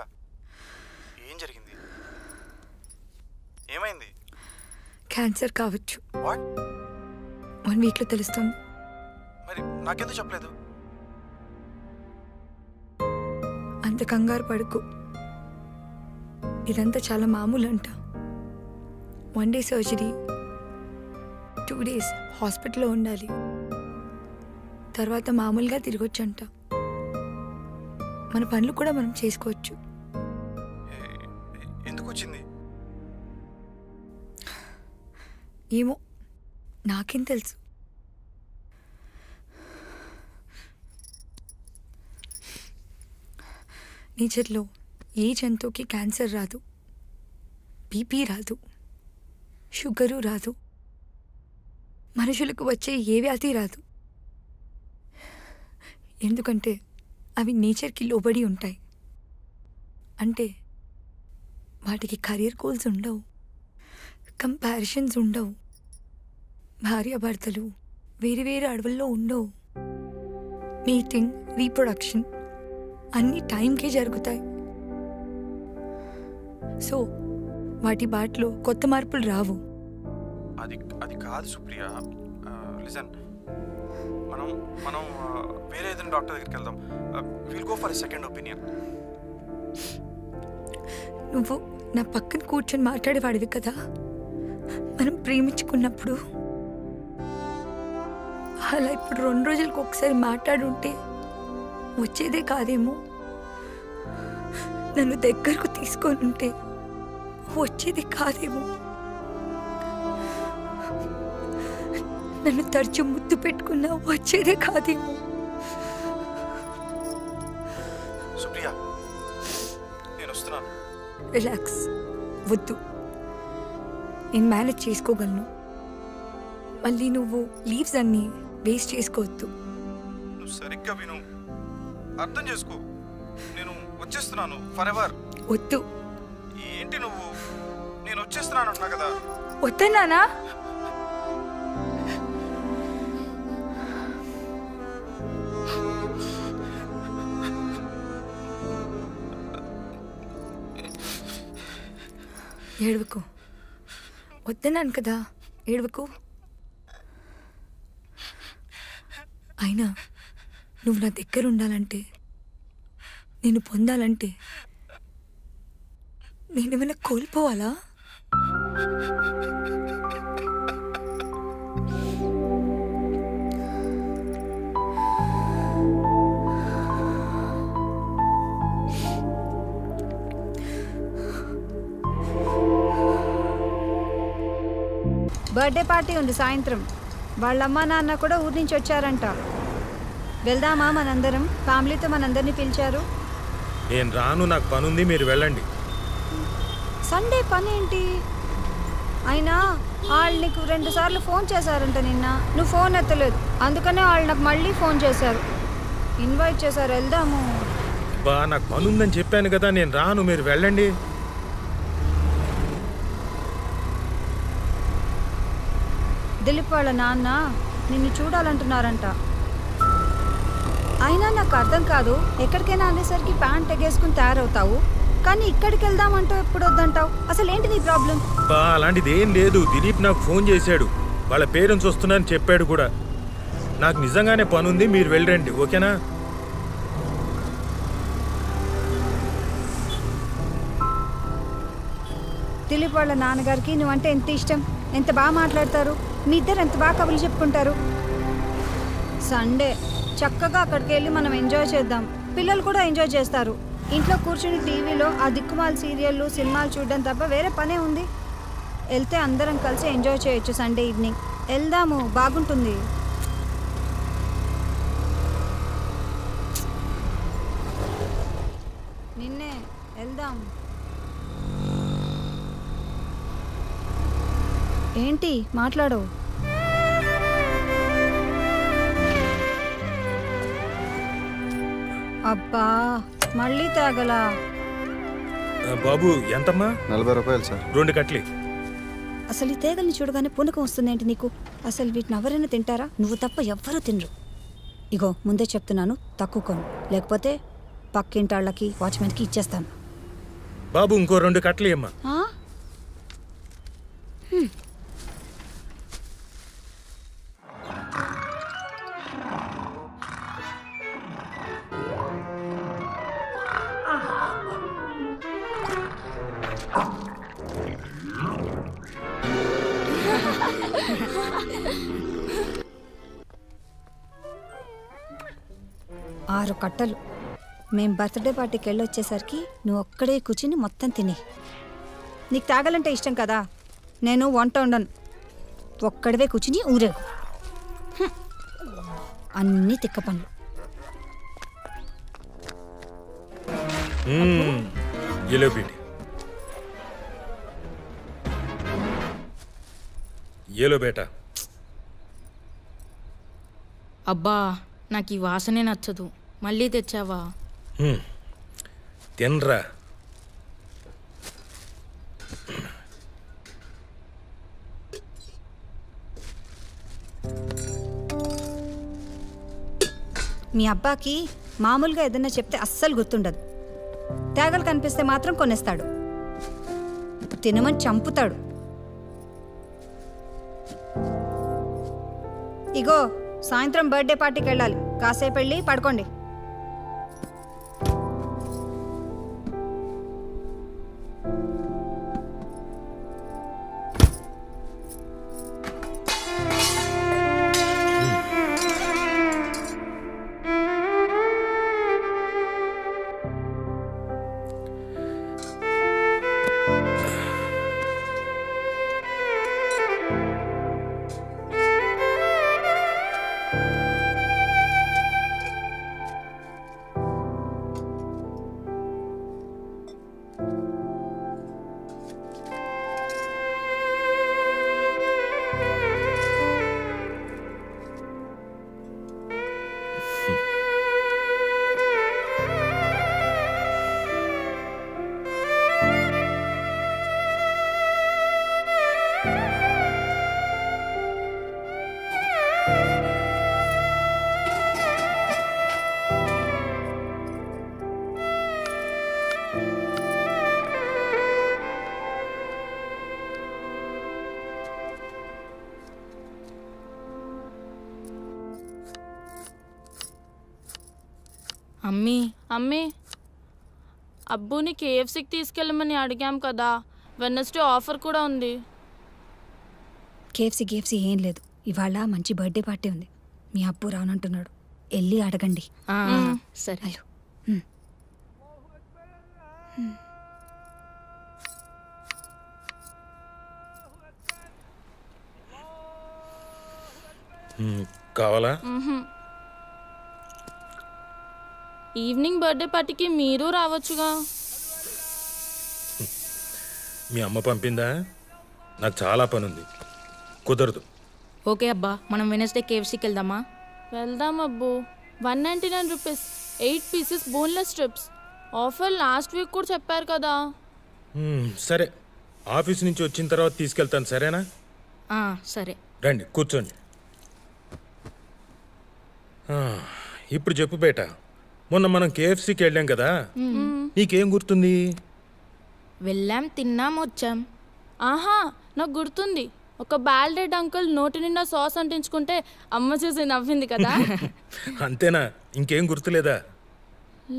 [SPEAKER 10] ఏం జరిగింది? ఏమైంది?
[SPEAKER 9] క్యాన్సర్ కావచ్చు.
[SPEAKER 10] వాట్?
[SPEAKER 9] 1 వీక్లో తెలుస్తుంది.
[SPEAKER 10] మరి నాకెందుకు చెప్పలేదు?
[SPEAKER 9] అంత కంగారు పడుకు. ఇదంతా చాలా మామూలు అంట. 1 డే సర్జరీ, 2 డేస్ హాస్పిటల్లో ఉండాలి. తర్వాత మామూలుగా తిరగొచ్చంట. మన పనులు కూడా మనం చేసుకోవచ్చు.
[SPEAKER 10] ఎందుకు వచ్చింది?
[SPEAKER 9] ఏమో, నాకేం తెలుసు. నేచర్లో ఏ జంతువుకి క్యాన్సర్ రాదు, బీపీ రాదు, షుగరు రాదు, మనుషులకు వచ్చే ఏ వ్యాధి రాదు. ఎందుకంటే అవి నేచర్కి లోబడి ఉంటాయి. అంటే వాటికి కెరీర్ గోల్స్ ఉండవు, కంపారిజన్స్ ఉండవు, భార్యాభర్తలు వేరే వేరే అడవుల్లో ఉండవు. మీటింగ్, రీప్రొడక్షన్ అన్నీ టైంకే జరుగుతాయి. సో వాటి బాటలో కొత్త మార్పులు రావు.
[SPEAKER 10] అది కాదు సుప్రియ. లిసన్, మనం వేరే ఏదైనా డాక్టర్ దగ్గరికి వెళ్దాం. Will go for a second opinion.
[SPEAKER 9] నువ్వు నా పక్కన కూర్చొని మాట్లాడేవాడివి కదా మనం ప్రేమించుకున్నప్పుడు. అలా ఇప్పుడు 2 రోజులకు ఒకసారి మాట్లాడుంటే వచ్చేదే కాదేమో. నన్ను దగ్గరకు తీసుకొని ఉంటే వచ్చేది కాదేమో. నన్ను తరచు ముద్దు పెట్టుకున్నా వచ్చేదే కాదేమో.
[SPEAKER 10] సుప్రియ, నేను వస్తున్నాను.
[SPEAKER 9] రిలాక్స్, వద్దు. నేను మేనేజ్ చేసుకోగలను. మళ్ళీ నువ్వు లీవ్స్ అన్నీ వేస్ట్ చేసుకోవద్దు.
[SPEAKER 10] నువ్వు సరిగ్గా విను, అర్థం చేసుకో. నేను వచ్చేస్తున్నాను ఫర్ ఎవర్.
[SPEAKER 9] వద్దు.
[SPEAKER 10] ఏంటి నువ్వు? నేను వచ్చేస్తున్నాను అంటున్నా కదా.
[SPEAKER 9] వద్దన్నానా? ఏడవకు, వద్దన్నాను కదా, ఏడవకు. అయినా నువ్వు నా దగ్గర ఉండాలంటే, నేను పొందాలంటే నేనేమైనా కోల్పోవాలా?
[SPEAKER 1] బర్త్డే పార్టీ ఉంది సాయంత్రం. వాళ్ళమ్మ నాన్న కూడా ఊరి నుంచి వచ్చారంట. వెళ్దామా మనందరం? ఫ్యామిలీతో మనందరినీ పిలిచారు.
[SPEAKER 11] నేను రాను, నాకు పనుంది, మీరు వెళ్ళండి.
[SPEAKER 1] సండే పని ఏంటి? అయినా వాళ్ళు నీకు 2 సార్లు ఫోన్ చేశారంట నిన్న, నువ్వు ఫోన్ ఎత్తలేదు. అందుకనే వాళ్ళు నాకు మళ్ళీ ఫోన్ చేశారు, ఇన్వైట్ చేశారు, వెళ్దాము.
[SPEAKER 11] బా నాకు పనుందని చెప్పాను కదా, నేను రాను, మీరు వెళ్ళండి.
[SPEAKER 1] దిలీప్ వాళ్ళ నాన్న నిన్ను చూడాలంటున్నారంట. అయినా నాకు అర్థం కాదు, ఎక్కడికైనా అనేసరికి ప్యాంట్ ఎగేసుకుని తయారవుతావు, కానీ ఇక్కడికి వెళ్దామంటూ ఎప్పుడు వద్దంటావు. అసలు ఏంటి నీ ప్రాబ్లం?
[SPEAKER 11] బా అలాంటిది ఏం లేదు. దిలీప్ నాకు ఫోన్ చేశాడు, వాళ్ళ పేరెంట్స్ వస్తున్నారని చెప్పాడు కూడా. నాకు నిజంగానే పనుంది, మీరు వెళ్ళండి, ఓకేనా?
[SPEAKER 1] దిలీప్ వాళ్ళ నాన్నగారికి నువ్వంటే ఎంత ఇష్టం, ఎంత బాగా మాట్లాడతారు, మీ ఇద్దరు ఎంత బాగా కబుర్లు చెప్పుకుంటారు. సండే చక్కగా అక్కడికి వెళ్ళి మనం ఎంజాయ్ చేద్దాం, పిల్లలు కూడా ఎంజాయ్ చేస్తారు. ఇంట్లో కూర్చుని టీవీలో ఆ దిక్కుమాల సీరియళ్ళు సినిమాలు చూడడం తప్ప వేరే పనే ఉంది. వెళ్తే అందరం కలిసి ఎంజాయ్ చేయొచ్చు. సండే ఈవినింగ్ వెళ్దాము, బాగుంటుంది. నిన్నే వెళ్దాం. ఏంటి మాట్లాడు? అబ్బా మళ్ళీ తాగలా?
[SPEAKER 11] బాబు ఎంతమ్మా?
[SPEAKER 12] 40 రూపాయలు సార్.
[SPEAKER 11] 2 కట్లీ.
[SPEAKER 1] అసలు ఈ తేగల్ని చూడగానే పూనకం వస్తుందేంటి నీకు? అసలు వీటిని ఎవరైనా తింటారా? నువ్వు తప్ప ఎవ్వరూ తినరు. ఇగో ముందే చెప్తున్నాను, తక్కువ కొను, లేకపోతే పక్కింటాళ్ళకి వాచ్మెన్కి ఇచ్చేస్తాను.
[SPEAKER 11] బాబు ఇంకో 2 కట్లీ అమ్మా.
[SPEAKER 1] ఆరు కట్టలు. మేం బర్త్డే పార్టీకి వెళ్ళొచ్చేసరికి నువ్వు ఒక్కడే కూర్చుని మొత్తం తిని. నీకు తాగాలంటే ఇష్టం కదా, నేను వంట ఉండను, ఒక్కడవే కూర్చుని ఊరేగు. అన్నీ తిక్క పనులు.
[SPEAKER 11] ఏలో బేటా.
[SPEAKER 13] అబ్బా నాకు ఈ వాసనే నచ్చదు, మళ్ళీ తెచ్చావా?
[SPEAKER 11] తినరా.
[SPEAKER 1] మీ అబ్బాకి మామూలుగా ఏదన్నా చెప్తే అస్సలు గుర్తుండదు. తేగలు కనిపిస్తే మాత్రం కొనేస్తాడు, తినమని చంపుతాడు. ఇగో సాయంత్రం బర్త్డే పార్టీకి వెళ్ళాలి, కాసేపు వెళ్ళి పడుకోండి.
[SPEAKER 13] అమ్మీ
[SPEAKER 12] అమ్మే అబ్బుని కేఎఫ్సీకి తీసుకెళ్ళమని అడిగాం కదా, వెన్నస్డే ఆఫర్ కూడా ఉంది.
[SPEAKER 9] కేఎఫ్సీ ఏం లేదు, ఇవాళ మంచి బర్త్డే పార్టీ ఉంది. మీ అప్పు రానంటున్నాడు, వెళ్ళి అడగండి.
[SPEAKER 13] సరే.
[SPEAKER 9] హలో.
[SPEAKER 11] కావాలా?
[SPEAKER 12] ఈవినింగ్ బర్త్డే పార్టీకి మీరు రావచ్చుగా.
[SPEAKER 11] మీ అమ్మ పంపిందా? నాకు చాలా పని ఉంది, కుదరదు.
[SPEAKER 13] ఓకే అబ్బా, మనం వెనస్డే కేఎఫ్సీకి వెళ్దామా?
[SPEAKER 12] వెళ్దాం అబ్బు. 199 rupees 8 pieces boneless strips. Offer last week కూడా చెప్పారు కదా.
[SPEAKER 11] సరే, ఆఫీస్ నుంచి వచ్చిన తర్వాత తీసుకెళ్తాను, సరేనా?
[SPEAKER 13] సరే.
[SPEAKER 11] రండి కూర్చోండి. ఇప్పుడు చెప్పు బేట, మొన్న మనం కేఎఫ్సీకి వెళ్ళాం కదా, నీకేం గుర్తుంది?
[SPEAKER 13] వెళ్ళాం, తిన్నాం, వచ్చాం.
[SPEAKER 12] ఆహా, నాకు గుర్తుంది. ఒక బాల్డెడ్ అంకుల్ నోటి నిండా సాస్ అంటించుకుంటే అమ్మ చూసి నవ్వింది కదా.
[SPEAKER 11] అంతేనా? ఇంకేం గుర్తులేదా?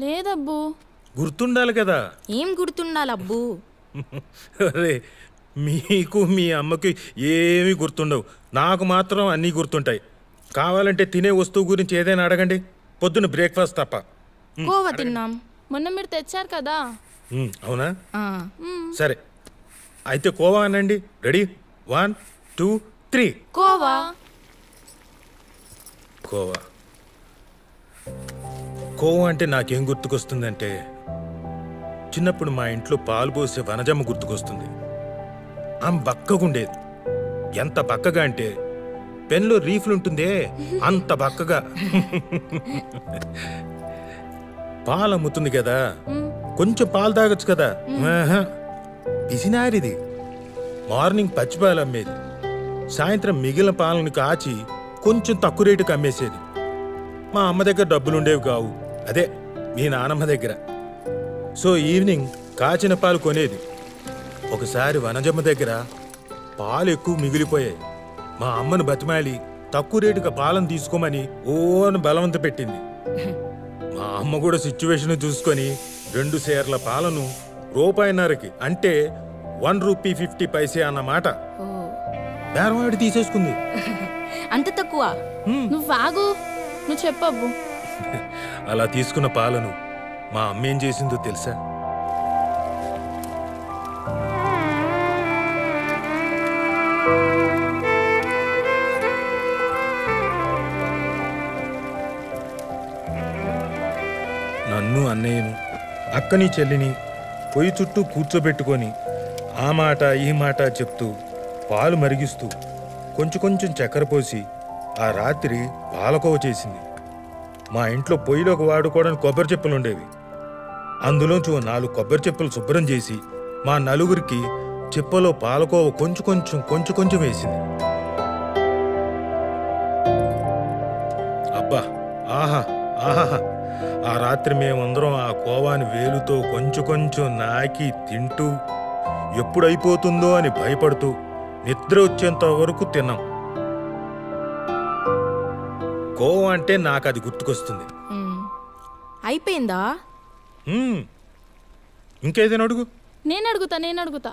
[SPEAKER 12] లేదబ్బు.
[SPEAKER 11] గుర్తుండాలి కదా.
[SPEAKER 13] ఏం గుర్తుండాలి అబ్బు?
[SPEAKER 11] అరే, మీకు మీ అమ్మకి ఏమీ గుర్తుండవు, నాకు మాత్రం అన్నీ గుర్తుంటాయి. కావాలంటే తినే వస్తువు గురించి ఏదైనా అడగండి, పొద్దున్న బ్రేక్ఫాస్ట్ తప్ప.
[SPEAKER 13] కోవా తిన్నాం.
[SPEAKER 12] మొన్న మీరు తెచ్చారు కదా.
[SPEAKER 11] అవునా? సరే, అయితే కోవా అనండి. రెడీ? 1 2 3.
[SPEAKER 12] కోవా.
[SPEAKER 11] కోవా కోవా అంటే నాకేం గుర్తుకొస్తుందంటే, చిన్నప్పుడు మా ఇంట్లో పాలు పోసే వనజమ్మ గుర్తుకొస్తుంది. ఆమె బక్కగుండేది. ఎంత బక్కగా అంటే పెన్లో రీఫ్లు ఉంటుందే అంత బక్కగా. పాలు అమ్ముతుంది కదా, కొంచెం పాలు తాగొచ్చు కదా. పిసినారిది. మార్నింగ్ పచ్చిపాలు అమ్మేది, సాయంత్రం మిగిలిన పాలను కాచి కొంచెం తక్కువ రేటుకి అమ్మేసేది. మా అమ్మ దగ్గర డబ్బులుండేవి కావు, అదే మీ నానమ్మ దగ్గర. సో ఈవినింగ్ కాచిన పాలు కొనేది. ఒకసారి వనజమ్మ దగ్గర పాలు ఎక్కువ మిగిలిపోయాయి. మా అమ్మను బతిమాలి తక్కువ రేటుగా పాలను తీసుకోమని ఓను బలవంత పెట్టింది. మా అమ్మ కూడా సిచ్యువేషన్ చూసుకొని 2 సేర్ల పాలను ₹1.5కి, అంటే 1 రూపీ 50 పైసే అన్నమాట, బేరవాడి తీసేసుకుంది.
[SPEAKER 13] అంత తక్కువ?
[SPEAKER 12] నువ్వు ఆగు, నువ్వు చెప్పబ్బు.
[SPEAKER 11] అలా తీసుకున్న పాలను మా అమ్మ ఏం చేసిందో తెలుసా? నన్ను, అన్నయ్యను, అక్కని, చెల్లిని పొయ్యి చుట్టూ కూర్చోబెట్టుకొని ఆ మాట ఈ మాట చెప్తూ పాలు మరిగిస్తూ కొంచెం కొంచెం చక్కెర పోసి ఆ రాత్రి పాలకోవ చేసింది. మా ఇంట్లో పొయ్యిలోకి వాడుకోవడానికి కొబ్బరి చెప్పులు ఉండేవి. అందులోంచి 4 కొబ్బరి చెప్పులు శుభ్రం చేసి మా నలుగురికి చెప్పలో పాలకోవ కొంచెం కొంచెం వేసింది. అబ్బా, ఆహా ఆహా! ఆ రాత్రి మేమందరం ఆ కోవాని వేలుతో కొంచెం నాకి తింటూ ఎప్పుడైపోతుందో అని భయపడుతూ నిద్ర వచ్చేంత వరకు తిన్నాం. కోవా అంటే నాకు అది గుర్తుకొస్తుంది.
[SPEAKER 13] అయిపోయిందా?
[SPEAKER 11] ఇంకేదైనా అడుగు.
[SPEAKER 12] నేను అడుగుతా.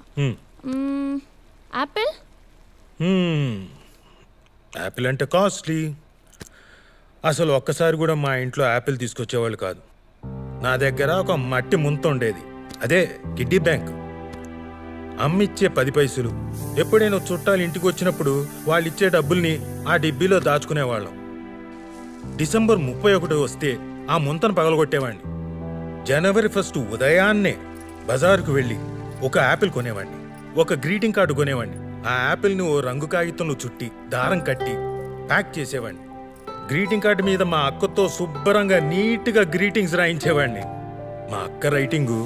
[SPEAKER 12] యాపిల్?
[SPEAKER 11] యాపిల్ అంటే కాస్ట్లీ. అసలు ఒక్కసారి కూడా మా ఇంట్లో యాపిల్ తీసుకొచ్చేవాళ్ళు కాదు. నా దగ్గర ఒక మట్టి ముంత ఉండేది, అదే కిడ్డీ బ్యాంక్. అమ్మిచ్చే 10 పైసలు. ఎప్పుడైనా చుట్టాలు ఇంటికి వచ్చినప్పుడు వాళ్ళు ఇచ్చే డబ్బుల్ని ఆ డిబ్బీలో దాచుకునేవాళ్ళం. డిసెంబర్ 31 వస్తే ఆ ముంతను పగలగొట్టేవాడిని. జనవరి 1 ఉదయాన్నే బజారుకు వెళ్ళి ఒక యాపిల్ కొనేవాడిని, ఒక గ్రీటింగ్ కార్డు కొనేవాడిని. ఆ యాపిల్ని ఓ రంగు కాగితంలో చుట్టి దారం కట్టి ప్యాక్ చేసేవాడిని. గ్రీటింగ్ కార్డు మీద మా అక్కతో శుభ్రంగా నీట్గా గ్రీటింగ్స్ రాయించేవాడిని. మా అక్క రైటింగు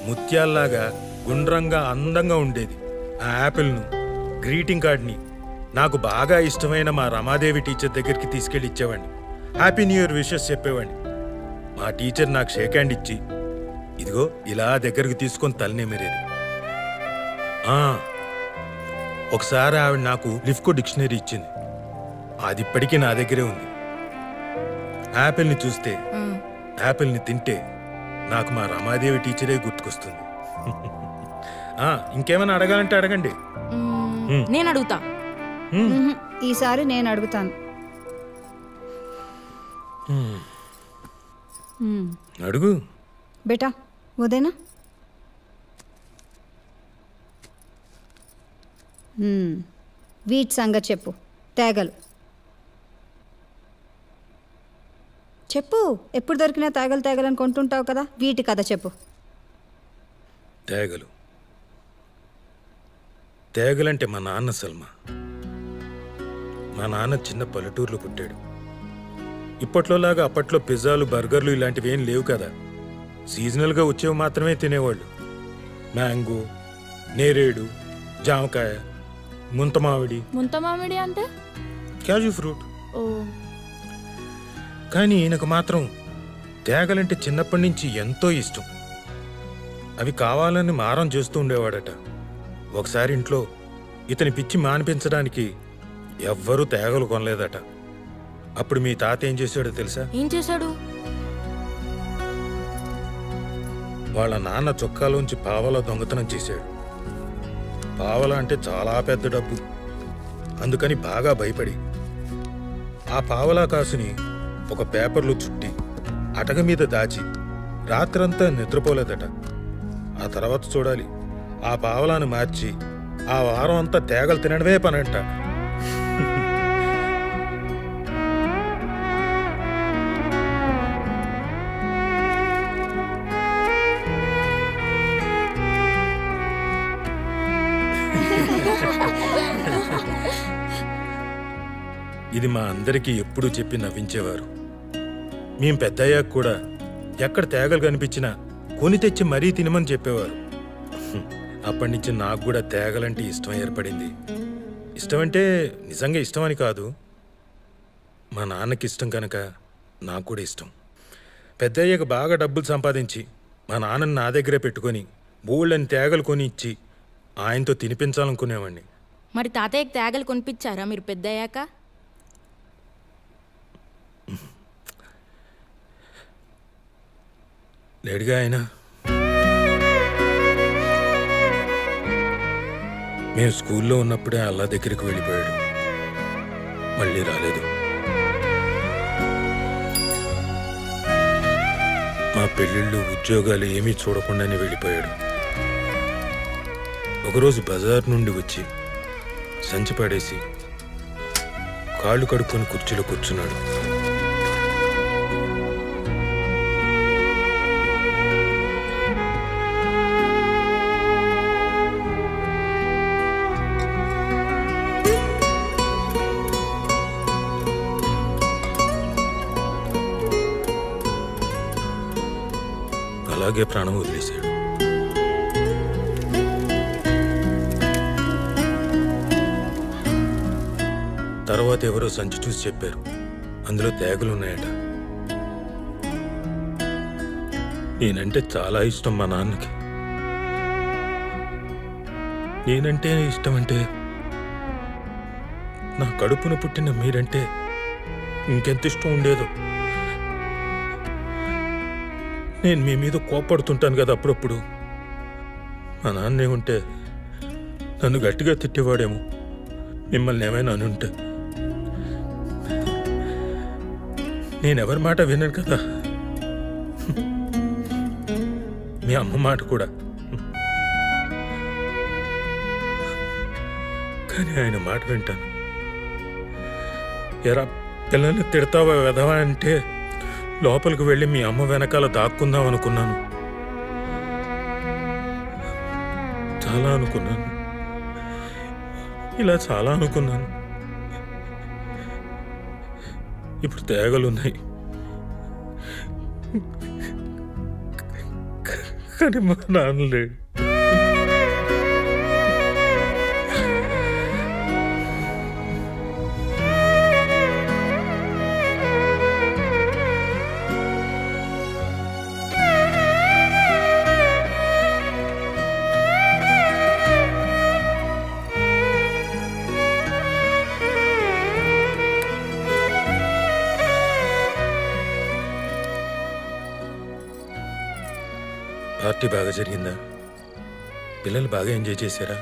[SPEAKER 11] ముత్యాల్లాగా గుండ్రంగా అందంగా ఉండేది. ఆ యాపిల్ను, గ్రీటింగ్ కార్డ్ని నాకు బాగా ఇష్టమైన మా రమాదేవి టీచర్ దగ్గరికి తీసుకెళ్ళి ఇచ్చేవాడిని. హ్యాపీ న్యూ ఇయర్ విషెస్ చెప్పేవాడిని. మా టీచర్ నాకు షేక్ హ్యాండ్ ఇచ్చి, ఇదిగో ఇలా దగ్గరికి తీసుకొని తలనేమిరేది. ఒకసారి ఆవిడ నాకు లిఫ్కో డిక్షనరీ ఇచ్చింది, అది ఇప్పటికీ నా దగ్గరే ఉంది. యాపిల్ని చూస్తే యాపిల్ని తింటే నాకు మా రమాదేవి టీచరే గుర్తుకొస్తుంది. ఇంకేమైనా అడగాలంటే అడగండి.
[SPEAKER 13] నేను అడుగుతా.
[SPEAKER 14] ఈసారి నేను అడుగుతాను.
[SPEAKER 11] అడుగు
[SPEAKER 14] బేటా. ఉదయనా వీటి సంగతి చెప్పు. తేగలు చెప్పు. ఎప్పుడు దొరికినా తేగలు తేగలని కొంటుంటావు కదా, వీటి కథ చెప్పు.
[SPEAKER 11] తేగలు తేగలంటే మా నాన్న సల్మా. మా నాన్న చిన్న పల్లెటూరులో పుట్టాడు. ఇప్పట్లోలాగా అప్పట్లో పిజ్జాలు బర్గర్లు ఇలాంటివి ఏం లేవు కదా. సీజనల్గా వచ్చేవి మాత్రమే తినేవాళ్ళు. మ్యాంగో, నేరేడు, జామకాయ, ముంతమామిడి.
[SPEAKER 12] ముంతమామిడి అంటే
[SPEAKER 11] క్యాజు ఫ్రూట్.
[SPEAKER 12] ఓ.
[SPEAKER 11] కానీ ఈయనకు మాత్రం తేగలంటే చిన్నప్పటి నుంచి ఎంతో ఇష్టం. అవి కావాలని మారం చేస్తూ ఉండేవాడట. ఒకసారి ఇంట్లో ఇతని పిచ్చి మానిపించడానికి ఎవ్వరూ తేగలు కొనలేదట. అప్పుడు మీ తాత ఏం చేశాడో తెలుసా?
[SPEAKER 13] ఏం చేశాడు?
[SPEAKER 11] వాళ్ళ నాన్న చొక్కాలోంచి పావలా దొంగతనం చేశాడు. పావలా అంటే చాలా పెద్ద డబ్బు. అందుకని బాగా భయపడి ఆ పావలా కాసుని ఒక పేపర్లో చుట్టి అటక మీద దాచి రాత్రంతా నిద్రపోలేదట. ఆ తర్వాత చూడాలి, ఆ పావలాను మార్చి ఆ వారం అంతా తేగలు తినడమే పనంట. ఇది మా అందరికీ ఎప్పుడూ చెప్పి నవ్వించేవారు. మేం పెద్దయ్యాక కూడా ఎక్కడ తేగలు కనిపించినా కొని తెచ్చి మరీ తినమని చెప్పేవారు. అప్పటి నుంచి నాకు కూడా తేగలంటే ఇష్టం ఏర్పడింది. ఇష్టం అంటే నిజంగా ఇష్టం అని కాదు, మా నాన్నకి ఇష్టం కనుక నాకు కూడా ఇష్టం. పెద్దయ్యాక బాగా డబ్బులు సంపాదించి మా నాన్నని నా దగ్గరే పెట్టుకొని బోళ్ళని తేగలు కొని ఇచ్చి ఆయనతో తినిపించాలనుకునేవాడిని.
[SPEAKER 13] మరి తాతయ్యకి తేగలు కొనిపించారా మీరు పెద్దయ్యాక?
[SPEAKER 11] లేడుగా ఆయన. మేము స్కూల్లో ఉన్నప్పుడే అల్లా దగ్గరికి వెళ్ళిపోయాడు. మళ్ళీ రాలేదు. మా పెళ్ళిళ్ళు, ఉద్యోగాలు ఏమీ చూడకుండానే వెళ్ళిపోయాడు. ఒకరోజు బజార్ నుండి వచ్చి సంచి పడేసి కాళ్ళు కడుక్కొని కుర్చీలో కూర్చున్నాడు. అలాగే ప్రాణం వదిలేశాడు. తర్వాత ఎవరో సంచి చూసి చెప్పారు, అందులో తేగలున్నాయట. నేనంటే చాలా ఇష్టం మా నాన్నకి. నేనంటే ఇష్టం అంటే నా కడుపున పుట్టిన మీరంటే ఇంకెంత ఇష్టం ఉండేదో. నేను మీ మీద కోపడుతుంటాను కదా అప్పుడప్పుడు. మా నాన్నే ఉంటే నన్ను గట్టిగా తిట్టేవాడేమో, మిమ్మల్ని ఏమైనా అని ఉంటే. నేనెవరి మాట వినను కదా, మీ అమ్మ మాట కూడా. కానీ ఆయన మాట వింటాను. ఎరా పిల్లల్ని తిడతావా వెధవా అంటే లోపలికి వెళ్ళి మీ అమ్మ వెనకాల దాక్కుందాం అనుకున్నాను. చాలా అనుకున్నాను, ఇలా చాలా అనుకున్నాను. ఇప్పుడు తేగలున్నాయి, కానీ మా నాన్న లేడు. పార్టీ బాగా జరిగిందా? పిల్లలు బాగా ఎంజాయ్ చేశారా?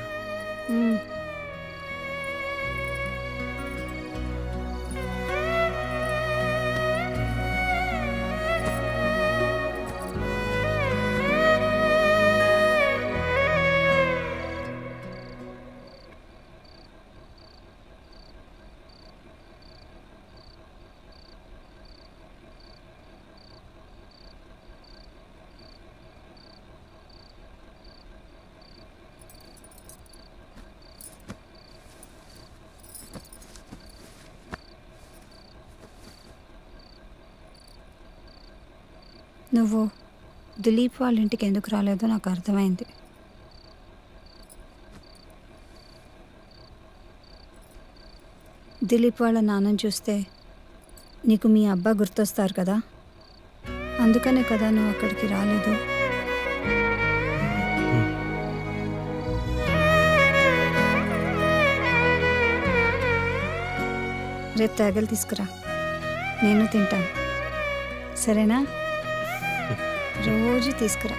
[SPEAKER 14] నువ్వు దిలీప్ వాళ్ళ ఇంటికి ఎందుకు రాలేదో నాకు అర్థమైంది. దిలీప్ వాళ్ళ నాన్నని చూస్తే నీకు మీ అబ్బా గుర్తొస్తారు కదా, అందుకనే కదా నువ్వు అక్కడికి రాలేదు. రేపు తేగలు తీసుకురా, నేను తింటాను, సరేనా? రోజు తీసుకురా.